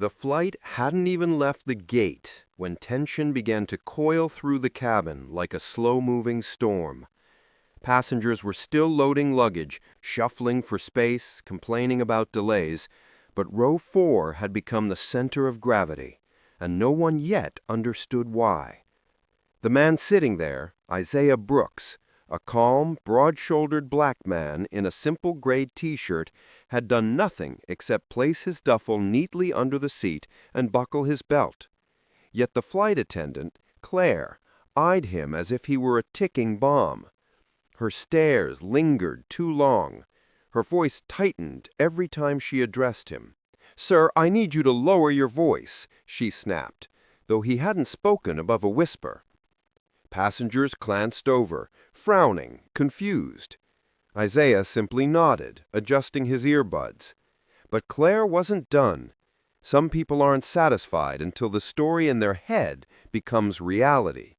The flight hadn't even left the gate when tension began to coil through the cabin like a slow-moving storm. Passengers were still loading luggage, shuffling for space, complaining about delays, but row 4 had become the center of gravity, and no one yet understood why. The man sitting there, Isaiah Brooks, a calm, broad-shouldered black man in a simple gray T-shirt, had done nothing except place his duffel neatly under the seat and buckle his belt. Yet the flight attendant, Claire, eyed him as if he were a ticking bomb. Her stares lingered too long. Her voice tightened every time she addressed him. "Sir, I need you to lower your voice," she snapped, though he hadn't spoken above a whisper. Passengers glanced over, frowning, confused. Isaiah simply nodded, adjusting his earbuds. But Claire wasn't done. Some people aren't satisfied until the story in their head becomes reality.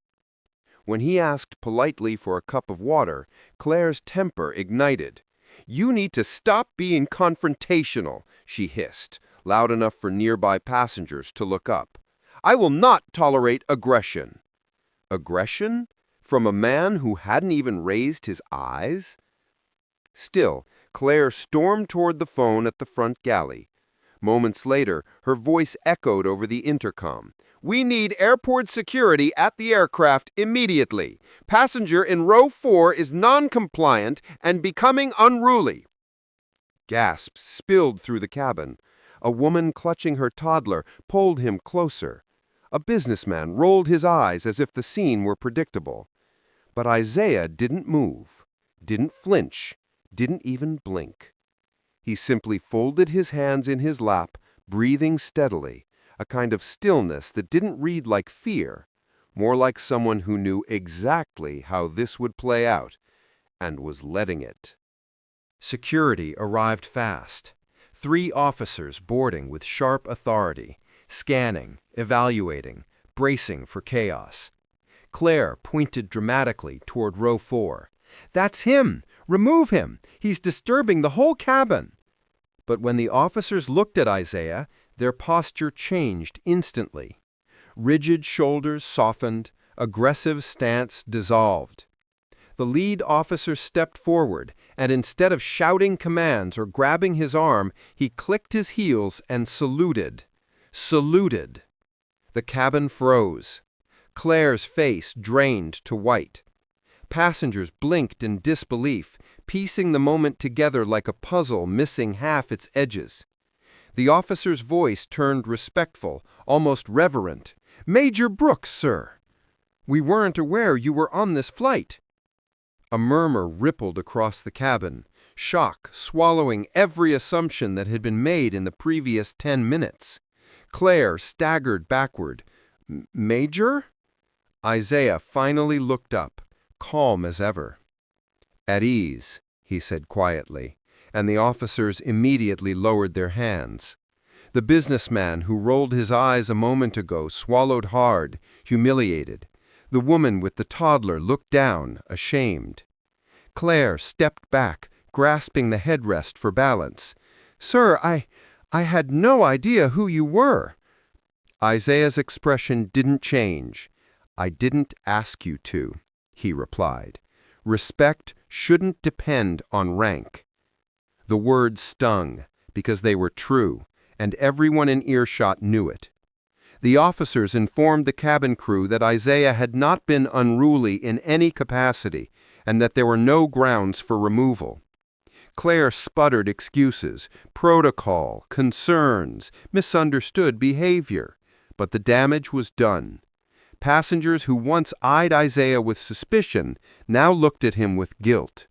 When he asked politely for a cup of water, Claire's temper ignited. "You need to stop being confrontational," she hissed, loud enough for nearby passengers to look up. "I will not tolerate aggression." Aggression? From a man who hadn't even raised his eyes? Still, Claire stormed toward the phone at the front galley. Moments later, her voice echoed over the intercom. "We need airport security at the aircraft immediately. Passenger in row 4 is non-compliant and becoming unruly." Gasps spilled through the cabin. A woman clutching her toddler pulled him closer. A businessman rolled his eyes as if the scene were predictable. But Isaiah didn't move, didn't flinch, didn't even blink. He simply folded his hands in his lap, breathing steadily, a kind of stillness that didn't read like fear, more like someone who knew exactly how this would play out, and was letting it. Security arrived fast. 3 officers boarding with sharp authority, scanning, evaluating, bracing for chaos. Claire pointed dramatically toward row 4. "That's him! Remove him! He's disturbing the whole cabin!" But when the officers looked at Isaiah, their posture changed instantly. Rigid shoulders softened, aggressive stance dissolved. The lead officer stepped forward, and instead of shouting commands or grabbing his arm, he clicked his heels and saluted. Saluted. The cabin froze. Claire's face drained to white. Passengers blinked in disbelief, piecing the moment together like a puzzle missing half its edges. The officer's voice turned respectful, almost reverent. "Major Brooks, sir. We weren't aware you were on this flight." A murmur rippled across the cabin, shock swallowing every assumption that had been made in the previous 10 minutes. Claire staggered backward. "Major?" Isaiah finally looked up, calm as ever. "At ease," he said quietly, and the officers immediately lowered their hands. The businessman who rolled his eyes a moment ago swallowed hard, humiliated. The woman with the toddler looked down, ashamed. Claire stepped back, grasping the headrest for balance. "Sir, I had no idea who you were." Isaiah's expression didn't change. "I didn't ask you to," he replied. "Respect shouldn't depend on rank." The words stung, because they were true, and everyone in earshot knew it. The officers informed the cabin crew that Isaiah had not been unruly in any capacity, and that there were no grounds for removal. Claire sputtered excuses, protocol, concerns, misunderstood behavior, but the damage was done. Passengers who once eyed Isaiah with suspicion now looked at him with guilt.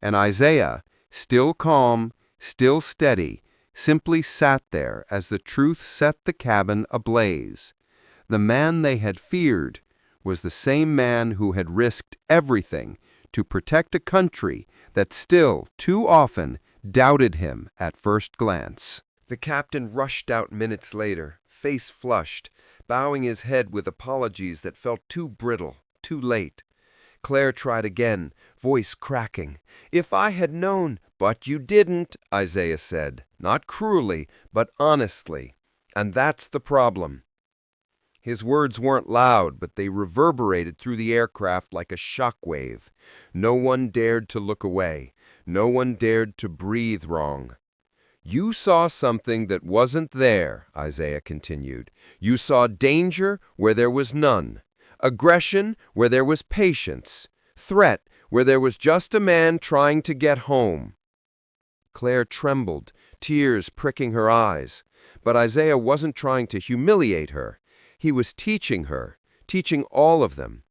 And Isaiah, still calm, still steady, simply sat there as the truth set the cabin ablaze. The man they had feared was the same man who had risked everything to protect a country that still, too often, doubted him at first glance. The captain rushed out minutes later, face flushed, bowing his head with apologies that felt too brittle, too late. Claire tried again, voice cracking. "If I had known—" "But you didn't," Isaiah said, not cruelly, but honestly. And that's the problem. His words weren't loud, but they reverberated through the aircraft like a shockwave. No one dared to look away. No one dared to breathe wrong. You saw something that wasn't there, Isaiah continued. You saw danger where there was none, aggression where there was patience, threat where there was just a man trying to get home. Claire trembled, tears pricking her eyes. But Isaiah wasn't trying to humiliate her. He was teaching her, teaching all of them.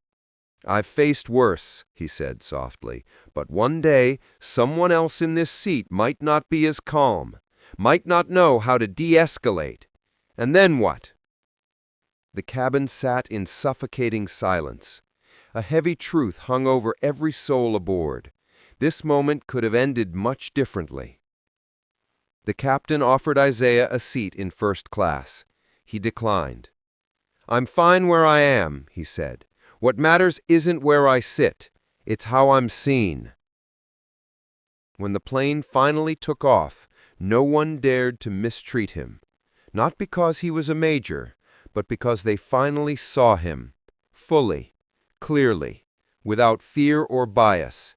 "I've faced worse," he said softly, "but one day someone else in this seat might not be as calm, might not know how to de-escalate. And then what?" The cabin sat in suffocating silence. A heavy truth hung over every soul aboard. This moment could have ended much differently. The captain offered Isaiah a seat in first class. He declined. "I'm fine where I am," he said. "What matters isn't where I sit. It's how I'm seen." When the plane finally took off, no one dared to mistreat him. Not because he was a major, but because they finally saw him, fully, clearly, without fear or bias.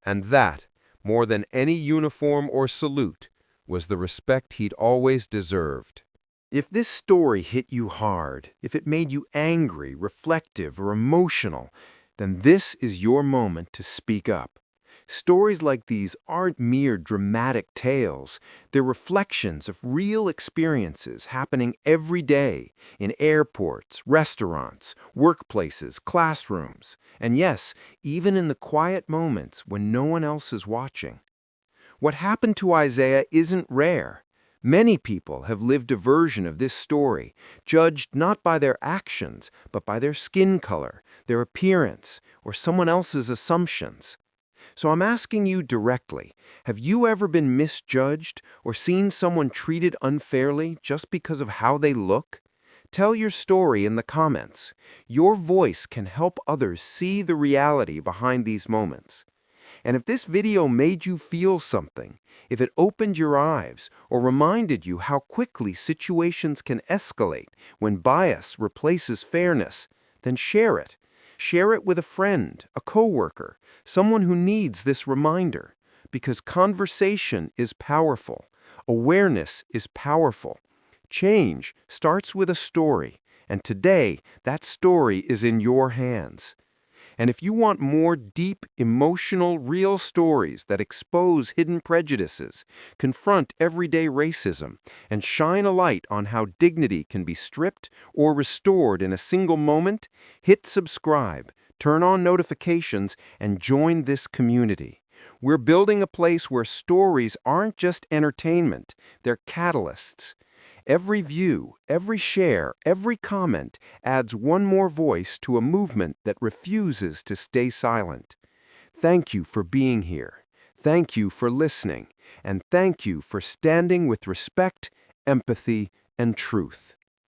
And that, more than any uniform or salute, was the respect he'd always deserved. If this story hit you hard, if it made you angry, reflective, or emotional, then this is your moment to speak up. Stories like these aren't mere dramatic tales. They're reflections of real experiences happening every day in airports, restaurants, workplaces, classrooms, and yes, even in the quiet moments when no one else is watching. What happened to Isaiah isn't rare. Many people have lived a version of this story, judged not by their actions, but by their skin color, their appearance, or someone else's assumptions. So I'm asking you directly, have you ever been misjudged or seen someone treated unfairly just because of how they look? Tell your story in the comments. Your voice can help others see the reality behind these moments. And if this video made you feel something, if it opened your eyes or reminded you how quickly situations can escalate when bias replaces fairness, then share it. Share it with a friend, a coworker, someone who needs this reminder. Because conversation is powerful. Awareness is powerful. Change starts with a story, and today that story is in your hands. And if you want more deep, emotional, real stories that expose hidden prejudices, confront everyday racism, and shine a light on how dignity can be stripped or restored in a single moment, hit subscribe, turn on notifications, and join this community. We're building a place where stories aren't just entertainment, they're catalysts. Every view, every share, every comment adds one more voice to a movement that refuses to stay silent. Thank you for being here. Thank you for listening. And thank you for standing with respect, empathy, and truth.